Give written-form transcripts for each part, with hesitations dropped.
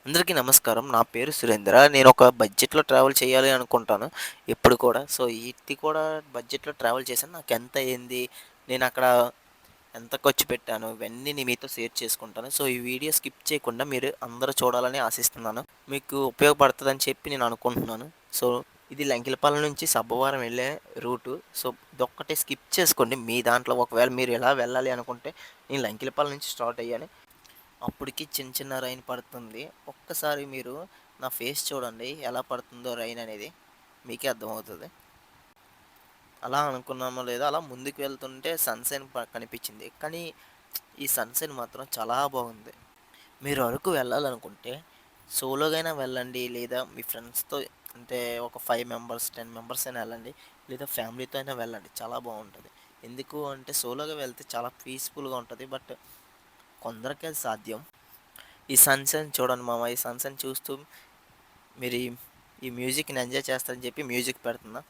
అందరికీ నమస్కారం. నా పేరు సురేంద్ర. నేనొక బడ్జెట్‌లో ట్రావెల్ చేయాలి అనుకుంటాను ఎప్పుడు కూడా. సో, ఇది కూడా బడ్జెట్‌లో ట్రావెల్ చేశాను. నాకెంత అయింది? నేనక్కడ ఎంత ఖర్చు పెట్టాను? ఇవన్నీ నేను మీతో షేర్ చేసుకుంటాను. సో, ఈ వీడియో స్కిప్ చేయకుండా మీరు అందరూ చూడాలని ఆశిస్తున్నాను. మీకు ఉపయోగపడతదని చెప్పి నేను అనుకుంటున్నాను. సో, ఇది లంకిలపాలెం నుంచి సబ్బవరం వెళ్ళే రూటు. సో, ఇదొక్కటే స్కిప్ చేసుకోండి. మీ దాంట్లో ఒకవేళ మీరు ఎలా వెళ్ళాలి అనుకుంటే, నేను లంకిలపాలెం నుంచి స్టార్ట్ అయ్యాను. అప్పటికి చిన్న చిన్న రైన్ పడుతుంది. ఒక్కసారి మీరు నా ఫేస్ చూడండి ఎలా పడుతుందో రైన్ అనేది. మీకే అర్థమవుతది. అలా అనుకున్నానో లేదో అలా ముందుకు వెళ్తుంటే సన్‌షైన్ కనిపించింది. కానీ ఈ సన్‌షైన్ మాత్రం చాలా బాగుంది. మీరు అరకు వెళ్ళాలనుకుంటే సోలోగా అయినా వెళ్ళండి. లేదా మీ ఫ్రెండ్స్‌తో అంటే ఒక 5 మెంబర్స్, 10 మెంబర్స్ అయినా వెళ్ళండి. లేదా ఫ్యామిలీతో అయినా వెళ్ళండి. చాలా బాగుంటది. ఎందుకు అంటే సోలోగా వెళ్తే చాలా పీస్‌ఫుల్‌గా ఉంటది. బట్ కొందరికే అది సాధ్యం. ఈ సన్‌షైన్ చూడండి మామ. ఈ సన్‌షైన్ చూస్తూ మీరు ఈ మ్యూజిక్‌ని ఎంజాయ్ చేస్తారని చెప్పి మ్యూజిక్ పెడుతున్నా.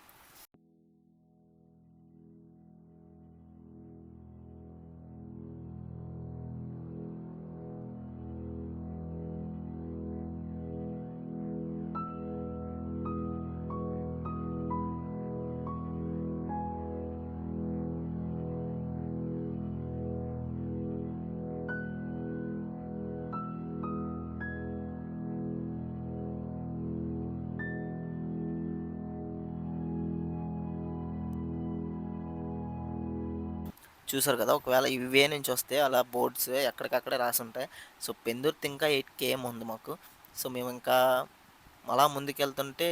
చూసారు కదా! ఒకవేళ ఇవే నుంచి వస్తే అలా బోర్డ్స్ ఎక్కడికక్కడే రాసుంటాయి. సో, పెందుర్తి ఇంకా 8 కేఎం ఉంది మాకు. సో, మేమింకా అలా ముందుకెళ్తుంటే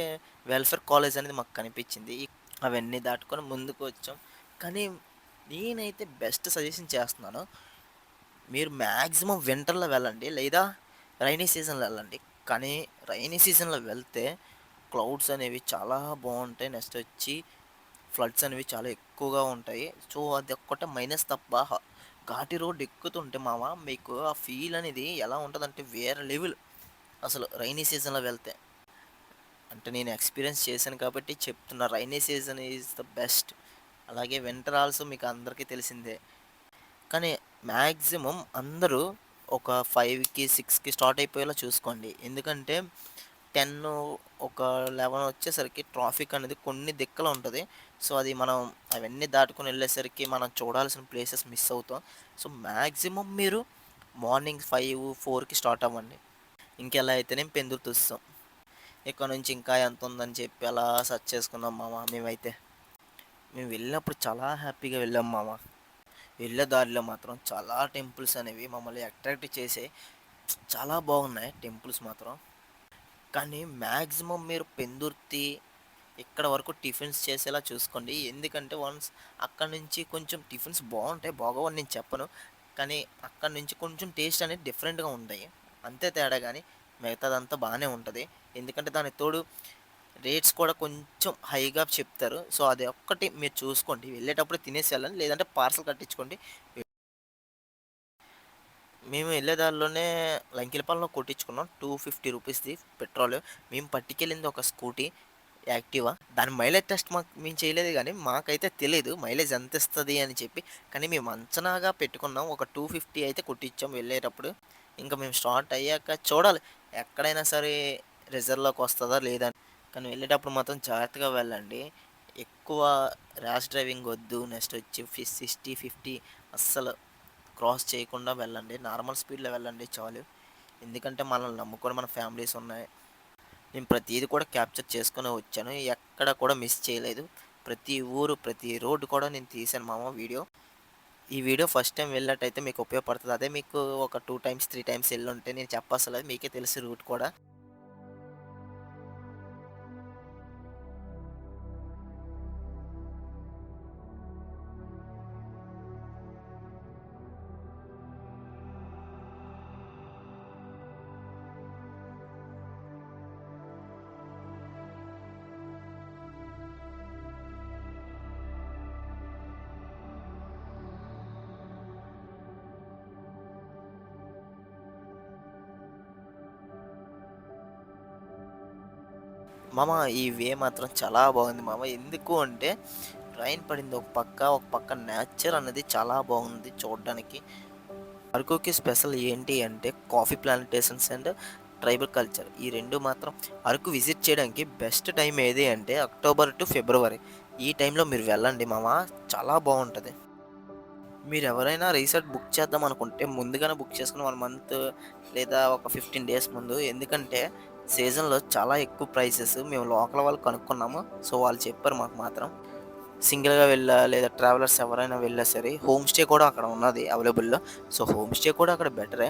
వెల్ఫేర్ కాలేజ్ అనేది మాకు కనిపించింది. అవన్నీ దాటుకొని ముందుకు వచ్చాం. కానీ నేనైతే బెస్ట్ సజెషన్ చేస్తున్నాను. మీరు మాక్సిమం వింటర్‌లో వెళ్ళండి. లేదా రైనీ సీజన్‌లో వెళ్ళండి. కానీ రైనీ సీజన్‌లో వెళ్తే క్లౌడ్స్ అనేవి చాలా బావుంటాయి. నెక్స్ట్ వచ్చి ఫ్లడ్స్ అనేవి చాలా ఎక్కువగా ఉంటాయి. సో, అదొక్కటే మైనస్ తప్ప ఘాటి రోడ్ ఎక్కుతుంటే మామ మీకు ఆ ఫీల్ అనేది ఎలా ఉంటదంటే వేరే లెవెల్ అసలు రైనీ సీజన్‌లో వెళ్తే. అంటే నేను ఎక్స్‌పీరియన్స్ చేశాను కాబట్టి చెప్తున్నా. Rainy season is the best. అలాగే వింటర్ ఆల్సో మీకు అందరికీ తెలిసిందే. కానీ మాక్సిమం అందరూ ఒక 5కి, 6కి స్టార్ట్ అయిపోయేలా చూసుకోండి. ఎందుకంటే 10 ఒక 11 వచ్చేసరికి ట్రాఫిక్ అనేది కొన్ని దిక్కులో ఉంటది. సో, అది మనం అవన్నీ దాటుకొని ఎళ్ళేసరికి మనం చూడాల్సిన ప్లేసెస్ మిస్ అవుతాం. సో, మాక్సిమం మీరు మార్నింగ్ 5, 4కి స్టార్ట్ అవ్వండి. ఇంకెలా అయితేనేం పెందుర్తొస్తాం. ఇక్కడ నుంచి ఇంకా ఎంతుందని చెప్పి అలా సెర్చ్ చేసుకున్నాం మామ మేమైతే. మేము వెళ్ళినప్పుడు చాలా హ్యాపీగా వెళ్ళాం మామ. వెళ్ళే దారిలో మాత్రం చాలా టెంపుల్స్ అనేవి మమ్మల్ని అట్రాక్ట్ చేసాయి. చాలా బాగున్నాయి టెంపుల్స్ మాత్రం. కానీ మాక్సిమం మీరు పెందుర్తి ఇక్కడ వరకు టిఫిన్స్ చేసేలా చూసుకోండి. ఎందుకంటే వన్స్ అక్కడి నుంచి కొంచెం టిఫిన్స్ బాగుంటాయి. బాగోవని నేను చెప్పను. కానీ అక్కడి నుంచి కొంచెం టేస్ట్ అనేది డిఫరెంట్‌గా ఉంటాయి. అంతే తేడా గాని మిగతాదంతా బానే ఉంటది. ఎందుకంటే దానికి తోడు రేట్స్ కూడా కొంచెం హైగా చెప్తారు. సో, అది ఒక్కటి మీరు చూసుకోండి. వెళ్ళేటప్పుడు తినేసి వెళ్ళండి. లేదంటే పార్సెల్ కట్టించుకోండి. మేము వెళ్ళే దారిలోనే లంకిలపాలెంలో కొట్టించుకున్నాం. 250 రూపీస్‌ది పెట్రోల్. మేము పట్టుకెళ్ళింది ఒక స్కూటీ యాక్టివా. దాని మైలేజ్ టెస్ట్ మేము చేయలేదు గానీ, మాకైతే తెలీదు మైలేజ్ ఎంతిస్తది అని చెప్పి. కానీ మేము అంచనాగా పెట్టుకున్నాం. ఒక 250 అయితే కొట్టించాం వెళ్ళేటప్పుడు. ఇంక మేము స్టార్ట్ అయ్యాక చూడాలి. ఎక్కడైనా సరే రిజర్వ్‌లోకి వస్తదా లేదా అని. కానీ వెళ్ళేటప్పుడు మాత్రం జాగ్రత్తగా వెళ్ళండి. ఎక్కువ ర్యాష్ డ్రైవింగ్ వద్దు. నెక్స్ట్ వచ్చి 60, 50 అస్సలు క్రాస్ చేయకుండా వెళ్ళండి. నార్మల్ స్పీడ్‌లో వెళ్ళండి చాలు. ఎందుకంటే మనల్ని నమ్ముకొని మన ఫ్యామిలీస్ ఉన్నాయి. నేను ప్రతీది కూడా క్యాప్చర్ చేసుకొనే వచ్చాను. ఎక్కడ కూడా మిస్ చేయలేదు. ప్రతి ఊరు, ప్రతి రోడ్ కూడా నేను తీశాను మామ వీడియో. ఈ వీడియో ఫస్ట్ టైమ్ వెళ్ళినట్టయితే మీకు ఉపయోగపడతది. అదే మీకు ఒక 2 టైమ్స్, 3 టైమ్స్ ఎళ్ళుంటే నేను చెప్పక్కర్లేదు. మీకే తెలుసు రూట్ కూడా. మామ ఈ వే మాత్రం చాలా బాగుంది మామ. ఎందుకు అంటే రైన్ పడింది ఒక పక్క, ఒక పక్క నేచర్ అనేది చాలా బాగుంది చూడడానికి. అరకుకి స్పెషల్ ఏంటి అంటే coffee plantations and tribal culture. ఈ 2 మాత్రం అరకు విజిట్ చేయడానికి బెస్ట్ టైం ఏది అంటే అక్టోబర్ టు ఫిబ్రవరి. ఈ టైంలో మీరు వెళ్ళండి మామ, చాలా బావుంటది. మీరెవరైనా రిసార్ట్ బుక్ చేద్దాం అనుకుంటే ముందుగానే బుక్ చేసుకొని 1 మంత్ లేదా ఒక 15 డేస్ ముందు. ఎందుకంటే సీజన్‌లో చాలా ఎక్కువ ప్రైసెస్. మేము లోకల్ వాళ్ళు కనుక్కున్నాము. సో, వాళ్ళు చెప్పారు మాకు మాత్రం. సింగిల్‌గా వెళ్ళా లేదా ట్రావెలర్స్ ఎవరైనా వెళ్ళినా సరే హోమ్ స్టే కూడా అక్కడ ఉన్నది అవైలబుల్‌లో. సో, హోమ్ స్టే కూడా అక్కడ బెటరే.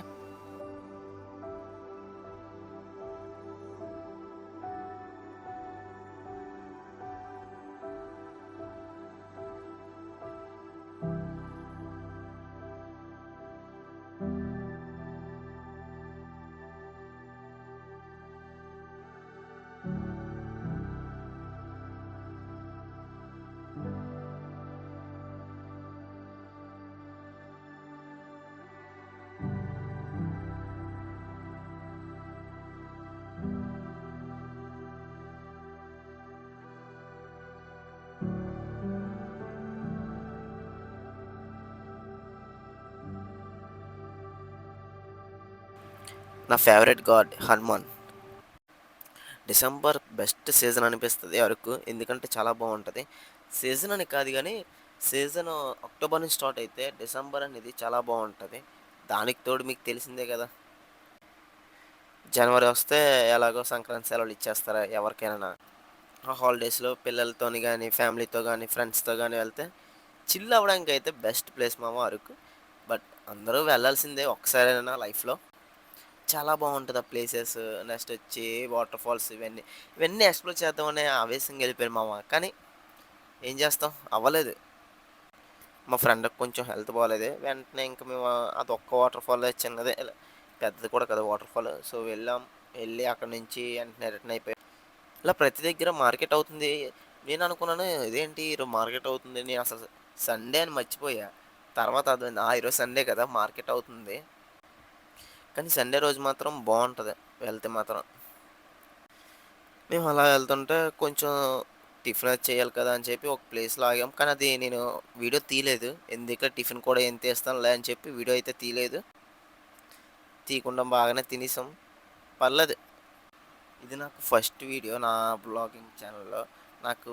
నా favourite God Hanuman. December best season అనిపిస్తది అరకు. ఎందుకంటే చాలా బావుంటది. సీజన్ అని కాదు గానీ, సీజను అక్టోబర్ నుంచి స్టార్ట్ అయితే డిసెంబర్ అనేది చాలా బావుంటది. దానికి తోడు మీకు తెలిసిందే గదా! జనవరి వస్తే ఎలాగో సంక్రాంతి సెలవులు ఇచ్చేస్తారు ఎవరికైనా. ఆ హాలిడేస్‌లో పిల్లలతోని గానీ, ఫ్యామిలీతో గానీ, ఫ్రెండ్స్‌తో గానీ వెళ్తే చిల్ అవ్వడానికైతే బెస్ట్ ప్లేస్ మామ అరకు. బట్ అందరూ వెళ్ళాల్సిందే ఒక్కసారైనా లైఫ్‌లో. చాలా బావుంటది ఆ ప్లేసెస్. నెక్స్ట్ వచ్చి వాటర్ ఫాల్స్ ఇవన్నీ. ఇవన్నీ ఎక్స్‌ప్లోర్ చేద్దామనే ఆవేశంగా ఎళ్ళిపోయాను మామ. కానీ ఏం చేస్తాం అవ్వలేదు. మా ఫ్రెండ్‌కి కొంచెం హెల్త్ బాలేదు. వెంటనే ఇంక మేము అదొక్క వాటర్ ఫాలే చిన్నదే ఇలా పెద్దది కూడా కాదు వాటర్ ఫాల్. సో, వెళ్ళాం. ఎళ్లి అక్కడి నుంచి వెంటనే రిటర్న్ అయిపోయాం. ఇలా ప్రతి దగ్గర మార్కెట్ అవుతుంది. నేననుకున్నాను ఇదేంటి ఈరోజు మార్కెట్ అవుతుంది. నేను అసలు సండే అని మర్చిపోయా. తర్వాత అర్థమైంది. ఈరోజు సండే కదా! మార్కెట్ అవుతుంది. కానీ సండే రోజు మాత్రం బావుంటది వెళ్తే మాత్రం. మేము అలా వెళ్తుంటే కొంచెం టిఫిన్ అది చేయాలి కదా అని చెప్పి ఒక ప్లేస్‌లో ఆగాం. కానీ అది నేను వీడియో తీయలేదు. ఎందుకులే టిఫిన్ కూడా ఏం తీస్తానులే అని చెప్పి వీడియో అయితే తీయలేదు. తీయకుండా బాగానే తినేసాం. పర్లేదు. ఇది నాకు ఫస్ట్ వీడియో నా బ్లాగింగ్ ఛానెల్‌లో. నాకు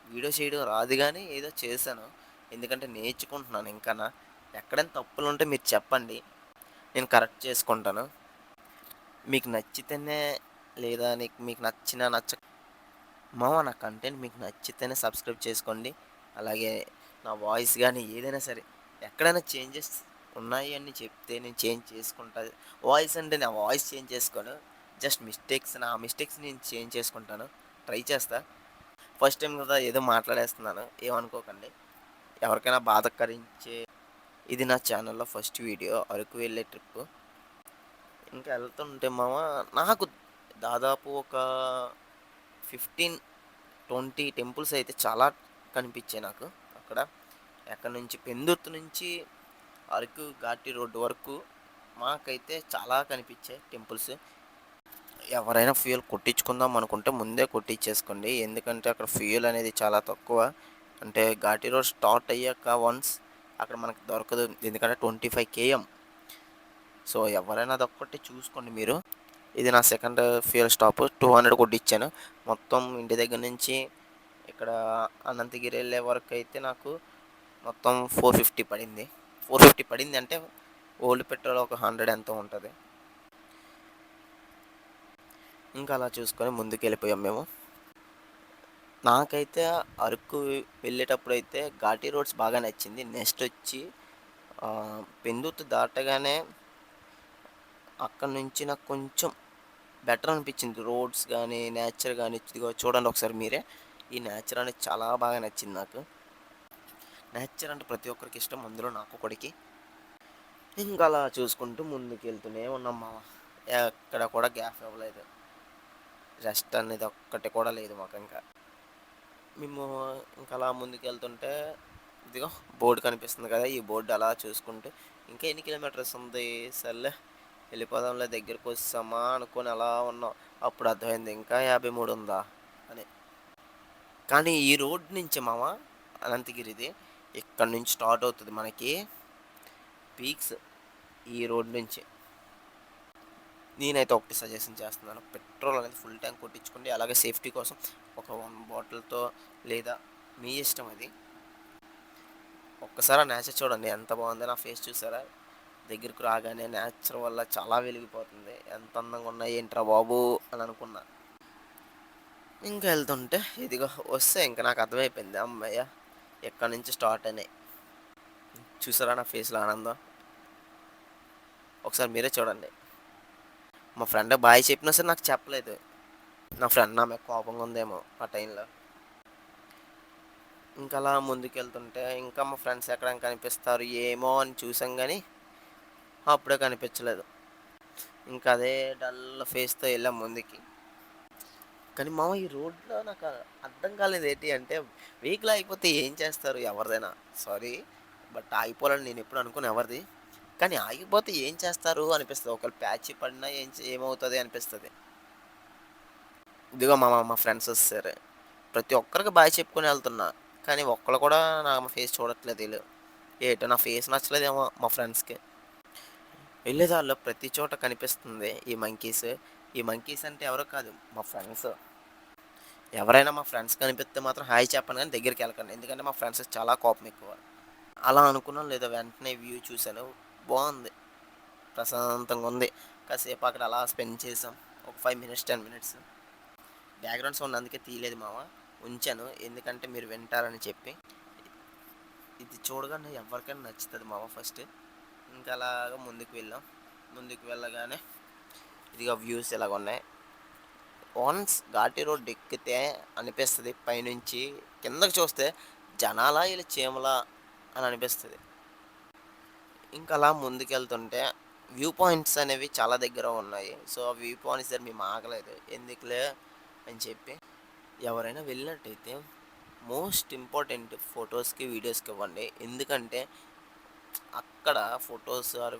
వీడియో చేయడం రాదు గానీ ఏదో చేశాను. ఎందుకంటే నేర్చుకుంటున్నాను ఇంకాన. ఎక్కడైనా తప్పులుంటే మీరు చెప్పండి. నేను కరెక్ట్ చేసుకుంటాను. మీకు నచ్చితేనే లేదా మీకు నచ్చినా మామ నా కంటెంట్ మీకు నచ్చితేనే సబ్స్క్రైబ్ చేసుకోండి. అలాగే నా వాయిస్ గానీ ఏదైనా సరే ఎక్కడైనా చేంజెస్ ఉన్నాయి అని చెప్తే నేను చేంజ్ చేసుకుంటా. వాయిస్ అంటే నా వాయిస్ చేంజ్ చేసుకోను. జస్ట్ నా మిస్టేక్స్ నేను చేంజ్ చేసుకుంటాను. ట్రై చేస్తా. ఫస్ట్ టైమ్ కదా ఏదో మాట్లాడేస్తున్నాను. ఏమనుకోకండి. ఎవరికైనా బాధ కలిగించే ఇది నా ఛానల్‌లో ఫస్ట్ వీడియో అరకు వెళ్ళే ట్రిప్పు. ఇంకా ఎళ్తుంటే మామ నాకు దాదాపు ఒక 15, 20 టెంపుల్స్ అయితే చాలా కనిపించాయి నాకు అక్కడ. ఎక్కడి నుంచి పెందుర్తి నుంచి అరకు ఘాటి రోడ్ వరకు మాకైతే చాలా కనిపించాయి టెంపుల్స్. ఎవరైనా ఫ్యూయల్ కొట్టించుకుందాం అనుకుంటే ముందే కొట్టించేసుకోండి. ఎందుకంటే అక్కడ ఫ్యూయల్ అనేది చాలా తక్కువ. అంటే ఘాటి రోడ్ స్టార్ట్ అయ్యాక వన్స్ అక్కడ మనకు దొరకదు. ఎందుకంటే 25 కేఎం. సో, ఎవరైనా అదొక్కటి చూసుకోండి మీరు. ఇది నా సెకండ్ ఫ్యూయల్ స్టాప్. 200 కొట్టిచ్చాను. మొత్తం ఇంటి దగ్గర నుంచి ఇక్కడ అనంతగిరి వెళ్ళే వరకైతే నాకు మొత్తం 450 పడింది. 450 పడింది అంటే ఓల్డ్ పెట్రోల్ ఒక 100 ఎంతో ఉంటది. ఇంకా అలా చూసుకొని ముందుకెళ్ళిపోయాం మేము. నాకైతే అరకు వెళ్ళేటప్పుడైతే ఘాటీ రోడ్స్ బాగా నచ్చింది. నెక్స్ట్ వచ్చి పెందుర్తి దాటగానే అక్కడి నుంచి నాకు కొంచెం బెటర్ అనిపించింది. రోడ్స్ గానీ, నేచర్ గానీ ఇదిగో చూడండి ఒకసారి మీరే. ఈ నేచర్ అనేది చాలా బాగా నచ్చింది నాకు. నేచర్ అంటే ప్రతి ఒక్కరికి ఇష్టం. అందులో నాకొకడికి. ఇంక అలా చూసుకుంటూ ముందుకెళ్తూనే ఉన్నాం మామ. ఎక్కడ కూడా గ్యాప్ ఇవ్వలేదు. రెస్ట్ అనేది ఒక్కటి కూడా లేదు మాకింక. మేము ఇంక అలా ముందుకెళ్తుంటే ఇదిగో బోర్డ్ కనిపిస్తుంది కదా! ఈ బోర్డ్ అలా చూసుకుంటూ ఇంకా ఎన్ని కిలోమీటర్స్ ఉంది సర్లే వెళ్ళిపోదాంలే దగ్గరకొచ్చేసామా అనుకోని అలా ఉన్నాం. అప్పుడు అర్థమైంది ఇంకా 53 ఉందా అని. కానీ ఈ రోడ్ నుంచి మామ అనంతగిరిది ఇక్కడ నుంచి స్టార్ట్ అవుతది మనకి పీక్స్ ఈ రోడ్ నుంచి. నేనైతే ఒకటి సజెషన్ చేస్తున్నాను. పెట్రోల్ అనేది ఫుల్ ట్యాంక్ కొట్టించుకోండి. అలాగే సేఫ్టీ కోసం ఒక 1 బాటిల్‌తో లేదా మీ ఇష్టం అది. ఒక్కసారి ఆ నేచర్ చూడండి ఎంత బాగుందో. నా ఫేస్ చూసారా? దగ్గరికి రాగానే నేచర్ వల్ల చాలా వెలిగిపోతుంది. ఎంత అందంగా ఉన్నాయి ఏంట్రా బాబు అని అనుకున్నా. ఇంకా వెళ్తుంటే ఇదిగో వస్తే ఇంక నాకు అర్థమైపోయింది. హమ్మయ్య! ఎక్కడి నుంచి స్టార్ట్ అని. చూసారా నా ఫేస్‌లో ఆనందం? ఒకసారి మీరే చూడండి. మా ఫ్రెండ్ బాయ్ చెప్పినా సరే నాకు చెప్పలేదు. నా ఫ్రెండ్ నా మీద కోపంగా ఉందేమో ఆ టైంలో. ఇంకా అలా ముందుకెళ్తుంటే ఇంకా మా ఫ్రెండ్స్ ఎక్కడైనా కనిపిస్తారు ఏమో అని చూసాం గానీ అప్పుడే కనిపించలేదు. ఇంకా అదే డల్ ఫేస్‌తో ఎళ్ళాం ముందుకి. కానీ మామ ఈ రోడ్‌లో నాకు అర్థం కాలేదు ఏంటి అంటే వెహికల్ ఆగిపోతే ఏం చేస్తారు ఎవరిదైనా? సారీ బట్ ఆగిపోవాలని నేనెప్పుడు అనుకోను ఎవరిది. కానీ ఆగిపోతే ఏం చేస్తారు అనిపిస్తది. ఒకవేళ ప్యాచ్ పడినా ఏమవుతది అనిపిస్తది. ఇదిగో మా ఫ్రెండ్స్ ఒచ్చేసారు. ప్రతి ఒక్కరికి బాయ్ చెప్పుకొని ఎళ్తున్నా. కానీ ఒక్కళ్ళు కూడా నా ఫేస్ చూడట్లేదు ఈళ్ళు. ఏటో నా ఫేస్ నచ్చలేదేమో మా ఫ్రెండ్స్‌కి. వెళ్ళేదారిలో ప్రతి చోట కనిపిస్తుంది ఈ మంకీస్. ఈ మంకీస్ అంటే ఎవరో కాదు మా ఫ్రెండ్స్. ఎవరైనా మా ఫ్రెండ్స్ కనిపిస్తే మాత్రం హాయ్ చెప్పను గానీ దగ్గరికెళ్ళకండి. ఎందుకంటే మా ఫ్రెండ్స్‌కి చాలా కోపం ఎక్కువ. అలా అనుకున్నానో లేదో వెంటనే వ్యూ చూసాను. బావుంది. ప్రశాంతంగా ఉంది. కాసేపు అక్కడ అలా స్పెండ్ చేసాం. ఒక 5 మినిట్స్, 10 మినిట్స్. బ్యాక్‌గ్రౌండ్ సౌండ్ అందుకే తీయలేదు మామ. ఉంచాను. ఎందుకంటే మీరు వింటారని చెప్పి. ఇది చూడగానే ఎవరికైనా నచ్చుతది మామ ఫస్ట్. ఇంకా అలాగా ముందుకు వెళ్ళాం. ముందుకు వెళ్ళగానే ఇదిగో వ్యూస్ ఇలాగున్నాయి. వన్స్ ఘాటి రోడ్ ఎక్కితే అనిపిస్తది పైనుంచి కిందకి చూస్తే జనాలా ఈళ్ళు చీమలా అని అనిపిస్తది. ఇంకా అలా ముందుకెళ్తుంటే వ్యూ పాయింట్స్ అనేవి చాలా దగ్గర ఉన్నాయి. సో, ఆ వ్యూ పాయింట్స్ దగ్గర మేము ఆగలేదు. ఎందుకులే అని చెప్పి ఎవరైనా వెళ్ళినట్టయితే మోస్ట్ ఇంపార్టెంట్ ఫోటోస్‌కి, వీడియోస్‌కి ఇవ్వండి. ఎందుకంటే అక్కడ ఫోటోస్ ఆర్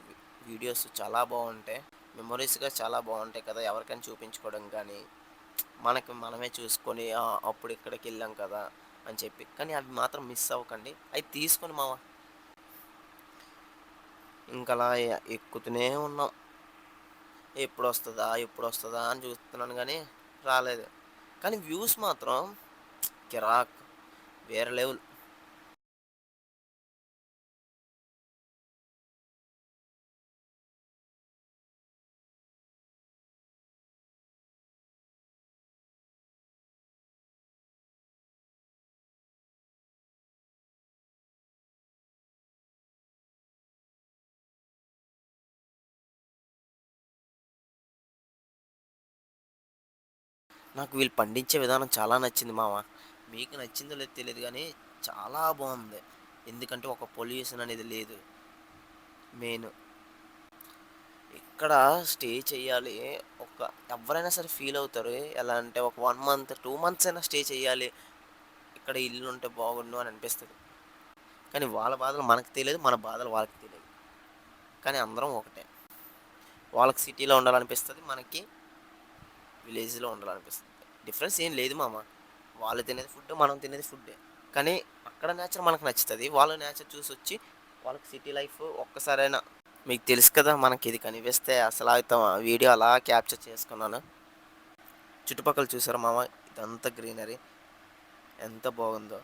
వీడియోస్ చాలా బావుంటాయి. మెమోరీస్‌గా చాలా బావుంటాయి కదా! ఎవరికైనా చూపించుకోవడం కానీ, మనకి మనమే చూసుకొని అప్పుడు ఇక్కడికెళ్ళాం కదా! అని చెప్పి. కానీ అవి మాత్రం మిస్ అవ్వకండి. అయి తీసుకొని ఇంకలా ఎక్కుతూనే ఉన్నాం. ఎప్పుడొస్తదా? ఎప్పుడొస్తదా? అని చూస్తున్నాను గానీ రాలేదు. కానీ వ్యూస్ మాత్రం కిరాక్. వేరే లెవెల్. నాకు వీళ్ళు పండించే విధానం చాలా నచ్చింది మామ. మీకు నచ్చిందో లేదో తెలీదు గానీ చాలా బావుంది. ఎందుకంటే ఒక పొల్యూషన్ అనేది లేదు మెయిన్. ఇక్కడ స్టే చేయాలి. ఒక ఎవ్వరైనా సరే ఫీల్ అవుతారు. ఎలా అంటే ఒక 1 మంత్, 2 మంత్స్ అయినా స్టే చేయాలి. ఇక్కడ ఇల్లుంటే బాగుండు అని అనిపిస్తది. కానీ వాళ్ళ బాధలు మనకు తెలీదు. మన బాధలు వాళ్ళకి తెలీదు. కానీ అందరం ఒకటే. వాళ్ళకి సిటీలో ఉండాలనిపిస్తది. మనకి విలేజ్‌లో ఉండాలనిపిస్తది. డిఫరెన్స్ ఏం లేదు మామ. వాళ్ళు తినేది ఫుడ్, మనం తినేది ఫుడ్డే. కానీ అక్కడ నేచర్ మనకు నచ్చుతది. వాళ్ళు నేచర్ చూసొచ్చి వాళ్ళకి సిటీ లైఫ్ ఒక్కసారైనా మీకు తెలుసు కదా! మనకిది కనిపిస్తే అసలాగుతాం. వీడియో అలా క్యాప్చర్ చేసుకున్నాను. చుట్టుపక్కల చూసారా మామ ఇదంతా గ్రీనరీ ఎంత బాగుందో.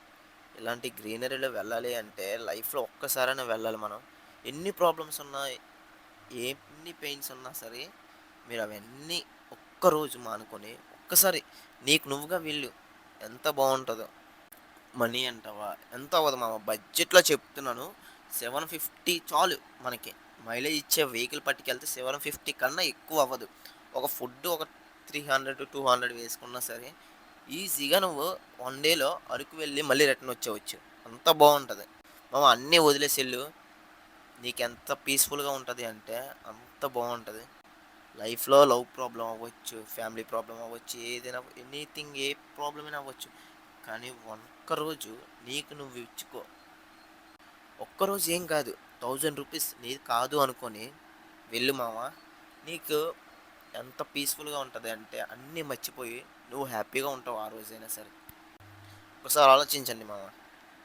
ఇలాంటి గ్రీనరీలో వెళ్ళాలి అంటే లైఫ్‌లో ఒక్కసారైనా వెళ్ళాలి మనం. ఎన్ని ప్రాబ్లమ్స్ ఉన్నా, ఎన్ని పెయిన్స్ ఉన్నా సరే మీరవన్నీ ఒక్కరోజు మానుకొని ఒక్కసారి నీకు నువ్వుగా వెళ్ళు. ఎంత బావుంటదో. మనీ అంటావా? ఎంత అవ్వదు మామ. బడ్జెట్‌లో చెప్తున్నాను. 750 చాలు మనకి. మైలేజ్ ఇచ్చే వెహికల్ పట్టుకెళ్తే 750 కన్నా ఎక్కువ అవ్వదు. ఒక ఫుడ్ ఒక 300-200 వేసుకున్నా సరే, ఈజీగా నువ్వు 1 డేలో అరకు వెళ్ళి మళ్ళీ రిటర్న్ వచ్చేయవచ్చు. అంత బావుంటది. మామ అన్నీ వదిలేసెళ్ళు. నీకెంత పీస్‌ఫుల్‌గా ఉంటది అంటే అంత బావుంటది. లైఫ్‌లో లవ్ ప్రాబ్లమ్ అవ్వచ్చు, ఫ్యామిలీ ప్రాబ్లమ్ అవ్వచ్చు, ఏదైనా ఎనీథింగ్ ఏ ప్రాబ్లమ్ అయినా అవ్వచ్చు. కానీ ఒక్కరోజు నీకు నువ్వు ఇచ్చుకో. ఒక్కరోజు ఏం కాదు. రూ. 1000 నీది కాదు అనుకోని వెళ్ళు మామ. నీకు ఎంత పీస్‌ఫుల్‌గా ఉంటది అంటే అన్నీ మర్చిపోయి నువ్వు హ్యాపీగా ఉంటావు ఆ రోజైనా సరే. ఒకసారి ఆలోచించండి మామ.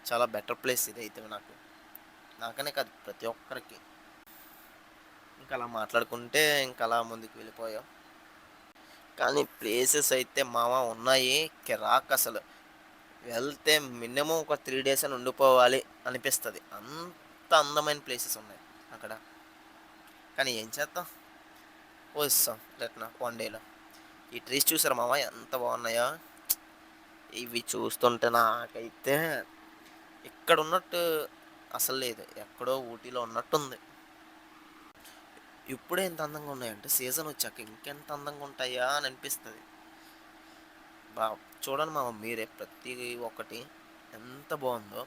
చాలా బెటర్ ప్లేస్ ఇదైతే నాకు. నాకనే కాదు ప్రతి ఒక్కరికి. ఇంకా అలా మాట్లాడుకుంటే ఇంకా అలా ముందుకు వెళ్ళిపోయాం. కానీ ప్లేసెస్ అయితే మామ ఉన్నాయి కిరాకసలు. వెళ్తే మినిమమ్ ఒక 3 డేస్ అని ఉండిపోవాలి అనిపిస్తది. అంత అందమైన ప్లేసెస్ ఉన్నాయి అక్కడ. కానీ ఏం చేద్దాం, వస్తాం రిటర్న్ 1 డేలో. ఈ ట్రీస్ చూసారా మామ ఎంత బాగున్నాయో! ఇవి చూస్తుంటే నాకైతే ఇక్కడున్నట్టు అసలు లేదు. ఎక్కడో ఊటీలో ఉన్నట్టుంది. ఇప్పుడే ఇంత అందంగా ఉన్నాయంటే సీజనొచ్చాక ఇంకెంత అందంగా ఉంటాయా అని అనిపిస్తది. బా చూడండి మామ మీరే ప్రతి ఒక్కటి ఎంత బావుందో.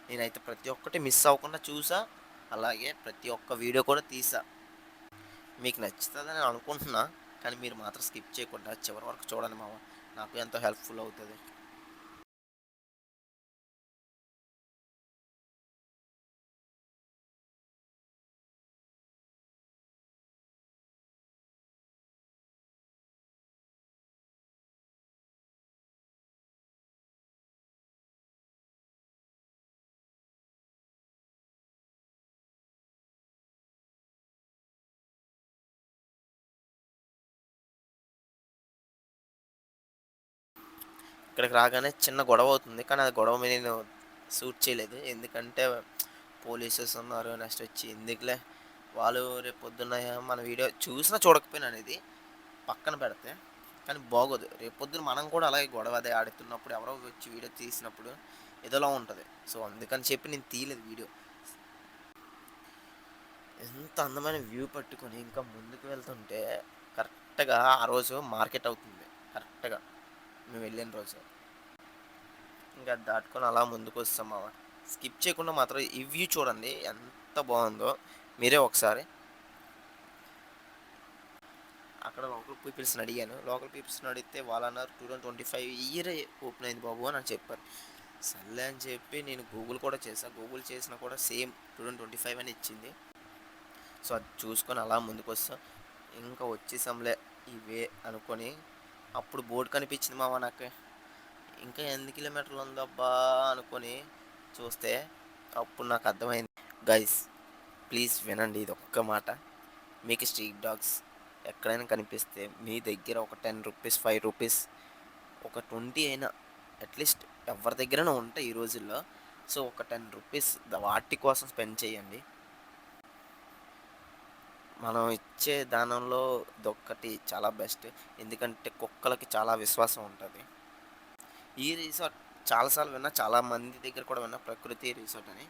నేనైతే ప్రతి ఒక్కటి మిస్ అవ్వకుండా చూసా. అలాగే ప్రతి ఒక్క వీడియో కూడా తీసా. మీకు నచ్చుతదని అనుకుంటున్నా. కానీ మీరు మాత్రం స్కిప్ చేయకుండా చివరి వరకు చూడండి మామ. నాకు ఎంతో హెల్ప్‌ఫుల్ అవుతది. ఇక్కడికి రాగానే చిన్న గొడవ అవుతుంది. కానీ ఆ గొడవ మీద నేను సూట్ చేయలేదు. ఎందుకంటే పోలీసెస్ ఉన్నారు. నెక్స్ట్ వచ్చి ఎందుకులే వాళ్ళు రేపు పొద్దున్న మన వీడియో చూసినా చూడకపోయినా అనేది పక్కన పెడితే కానీ బాగోదు. రేపు పొద్దున మనం కూడా అలాగే గొడవ అది ఆడుతున్నప్పుడు ఎవరో వచ్చి వీడియో తీసినప్పుడు ఏదోలా ఉంటది. సో, అందుకని చెప్పి నేను తీయలేదు వీడియో. ఎంత అందమైన వ్యూ పట్టుకొని ఇంకా ముందుకు వెళ్తుంటే కరెక్ట్‌గా ఆ రోజు మార్కెట్ అవుతుంది. కరెక్ట్‌గా మేము వెళ్ళిన రోజు. ఇంకా అది దాటుకొని అలా ముందుకొస్తాం మామ. స్కిప్ చేయకుండా మాత్రం ఈ వ్యూ చూడండి ఎంత బావుందో. మీరే ఒకసారి అక్కడ లోకల్ పీపుల్స్‌ని అడిగాను. లోకల్ పీపుల్స్‌ని అడిగితే వాళ్ళన్నారు 2025 ఇయరే ఓపెన్ అయింది బాబు అని చెప్పారు. సర్లే అని చెప్పి నేను గూగుల్ కూడా చేశా. గూగుల్ చేసినా కూడా సేమ్ 2025 అని ఇచ్చింది. సో, అది చూసుకొని అలా ముందుకొస్తాం. ఇంకా వచ్చేసాంలే ఇవే అనుకోని అప్పుడు బోర్డ్ కనిపించింది మామ నాకు. ఇంకా ఎన్ని కిలోమీటర్లు ఉందబ్బా అనుకోని చూస్తే అప్పుడు నాకు అర్థమైంది. గైస్ ప్లీజ్ వినండి ఇదొక్క మాట. మీకు స్ట్రీట్ డాగ్స్ ఎక్కడైనా కనిపిస్తే మీ దగ్గర ఒక ₹10, ₹5 ఒక 20 అయినా అట్‌లీస్ట్ ఎవరి దగ్గరైనా ఉంటాయి ఈ రోజుల్లో. సో, ఒక ₹10 వాటి కోసం స్పెండ్ చేయండి. మనం ఇచ్చే దానంలో ఇదొక్కటి చాలా బెస్ట్. ఎందుకంటే కుక్కలకి చాలా విశ్వాసం ఉంటది. ఈ రిసార్ట్ చాలా సార్లు విన్నా, చాలా మంది దగ్గర కూడా విన్నా ప్రకృతి రిసార్ట్ అని.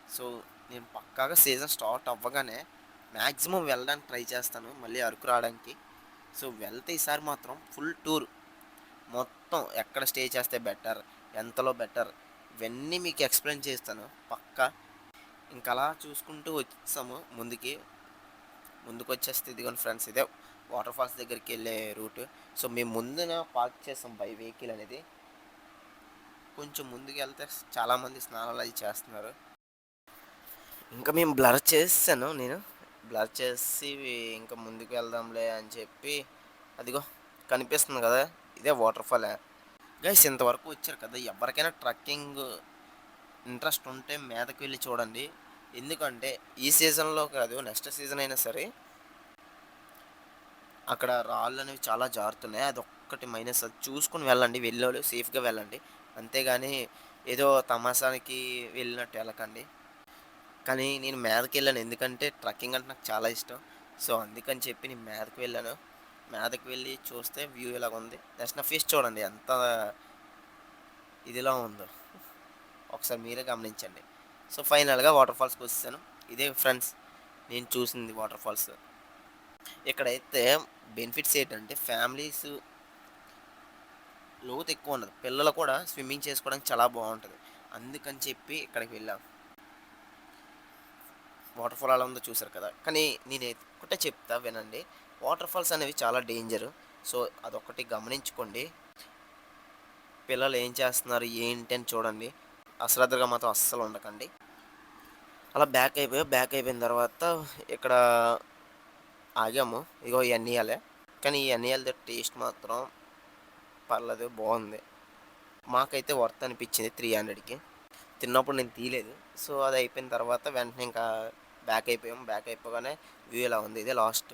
సో, నేను పక్కాగా సీజన్ స్టార్ట్ అవ్వగానే మాక్సిమం వెళ్ళడానికి ట్రై చేస్తాను. మళ్ళీ అరకు రావడానికి. సో, వెళ్తే ఈసారి మాత్రం ఫుల్ టూర్ మొత్తం ఎక్కడ స్టే చేస్తే బెటర్, ఎంతలో బెటర్ ఇవన్నీ మీకు ఎక్స్‌ప్లెయిన్ చేస్తాను పక్కా. ఇంకలా చూసుకుంటూ వచ్చేసాము ముందుకి. ముందుకొచ్చేస్తే ఇదిగోండి ఫ్రెండ్స్ ఇదే వాటర్ ఫాల్స్ దగ్గరికెళ్ళే రూట్. సో, మేము ముందున పార్క్ చేసాం వెహికల్ అనేది. కొంచెం ముందుకెళ్తే చాలామంది స్నానాలయి చేస్తున్నారు. ఇంకా మేము బ్లర్ చేసేసాను నేను. బ్లర్ చేసి ఇంకా ముందుకు వెళ్దాంలే అని చెప్పి అదిగో కనిపిస్తుంది కదా! ఇదే వాటర్ ఫాలే. గైస్ ఇంతవరకు వచ్చారు కదా! ఎవరికైనా ట్రెక్కింగ్ ఇంట్రెస్ట్ ఉంటే మీదకి వెళ్లి చూడండి. ఎందుకంటే ఈ సీజన్‌లో కాదు నెక్స్ట్ సీజన్ అయినా సరే అక్కడ రాళ్ళనేవి చాలా జారుతున్నాయి. అదొక్కటి మైనస్. అది చూసుకొని వెళ్ళండి. వెళ్ళేవాళ్ళు సేఫ్‌గా వెళ్ళండి. అంతేగాని ఏదో తమాషానికి వెళ్ళినట్టు ఎళ్ళకండి. కానీ నేను మీదకెళ్ళాను. ఎందుకంటే ట్రెక్కింగ్ అంటే నాకు చాలా ఇష్టం. సో, అందుకని చెప్పి నేను మీదకి వెళ్ళాను. మీదకి వెళ్ళి చూస్తే వ్యూ ఇలాగుంది. నెక్స్ట్ నా ఫేస్ చూడండి ఎంత ఇదిలా ఉందో. ఒకసారి మీరే గమనించండి. సో, ఫైనల్‌గా వాటర్ ఫాల్స్‌కొచ్చేసాను. ఇదే ఫ్రెండ్స్ నేను చూసింది వాటర్ ఫాల్స్. ఇక్కడైతే బెనిఫిట్స్ ఏంటంటే ఫ్యామిలీస్ లోతు ఎక్కువ ఉండదు. పిల్లలు కూడా స్విమ్మింగ్ చేసుకోవడానికి చాలా బావుంటది. అందుకని చెప్పి ఇక్కడికి వెళ్ళాం. వాటర్ ఫాల్ ఎలా ఉందో చూసారు కదా! కానీ నేను ఒకటే చెప్తా వినండి. వాటర్ ఫాల్స్ అనేవి చాలా డేంజరు. సో, అదొక్కటి గమనించుకోండి. పిల్లలు ఏం చేస్తున్నారు, ఏంటి అని చూడండి. అశ్రద్ధగా మాత్రం అస్సలు ఉండకండి. అలా బ్యాక్ అయిపోయిన తర్వాత ఇక్కడ ఆగాము. ఇగో ఈ ఎన్నియాలే. కానీ ఈ ఎన్నియాలది టేస్ట్ మాత్రం పర్లేదు బావుంది. మాకైతే వర్త్ అనిపించింది 300కి. తిన్నప్పుడు నేను తీయలేదు. సో, అది అయిపోయిన తర్వాత వెంటనే ఇంకా బ్యాక్ అయిపోయాం. బ్యాక్ అయిపోగానే వ్యూ ఇలా ఉంది. ఇదే లాస్ట్.